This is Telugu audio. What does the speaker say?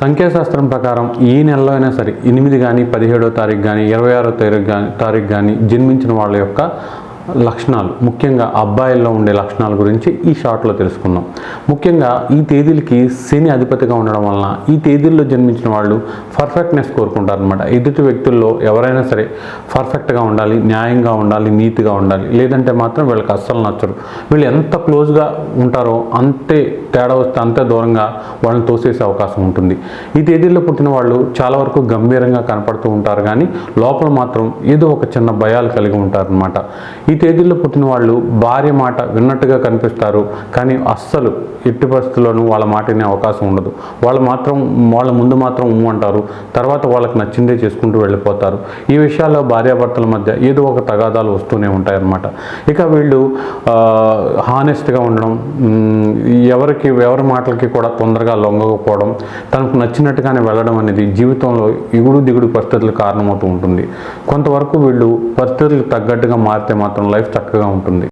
సంఖ్యాశాస్త్రం ప్రకారం ఈ నెలలో అయినా సరే 8 కానీ 17వ తారీఖు కానీ 26వ తారీఖు కానీ జన్మించిన వాళ్ళ యొక్క లక్షణాలు, ముఖ్యంగా అబ్బాయిల్లో ఉండే లక్షణాల గురించి ఈ షార్ట్లో తెలుసుకుందాం. ముఖ్యంగా ఈ తేదీలకి శని అధిపతిగా ఉండడం వలన ఈ తేదీల్లో జన్మించిన వాళ్ళు పర్ఫెక్ట్నెస్ కోరుకుంటారు అనమాట. ఎదుటి వ్యక్తుల్లో ఎవరైనా సరే పర్ఫెక్ట్గా ఉండాలి, న్యాయంగా ఉండాలి, నీతిగా ఉండాలి, లేదంటే మాత్రం వీళ్ళకి అస్సలు నచ్చరు. వీళ్ళు ఎంత క్లోజ్గా ఉంటారో అంతే తేడా వస్తే అంతే దూరంగా వాళ్ళని తోసేసే అవకాశం ఉంటుంది. ఈ తేదీల్లో పుట్టిన వాళ్ళు చాలా వరకు గంభీరంగా కనపడుతూ ఉంటారు, కానీ లోపల మాత్రం ఏదో ఒక చిన్న భయాలు కలిగి ఉంటారనమాట. ఈ తేదీల్లో పుట్టిన వాళ్ళు భార్య మాట విన్నట్టుగా కనిపిస్తారు, కానీ అస్సలు ఎట్టి పరిస్థితుల్లోనూ వాళ్ళ మాట వినే అవకాశం ఉండదు. వాళ్ళ ముందు మాత్రం అంటారు, తర్వాత వాళ్ళకి నచ్చిందే చేసుకుంటూ వెళ్ళిపోతారు. ఈ విషయాల్లో భార్యాభర్తల మధ్య ఏదో ఒక తగాదాలు వస్తూనే ఉంటాయన్నమాట. ఇక వీళ్ళు హానెస్ట్గా ఉండడం, ఎవరి మాటలకి కూడా తొందరగా లొంగకపోవడం, తనకు నచ్చినట్టుగానే వెళ్ళడం అనేది జీవితంలో ఎగుడు దిగుడు పరిస్థితులకు కారణమవుతూ ఉంటుంది. కొంతవరకు వీళ్ళు పరిస్థితులకు తగ్గట్టుగా మారితే మాత్రం లైఫ్ చక్కగా ఉంటుంది.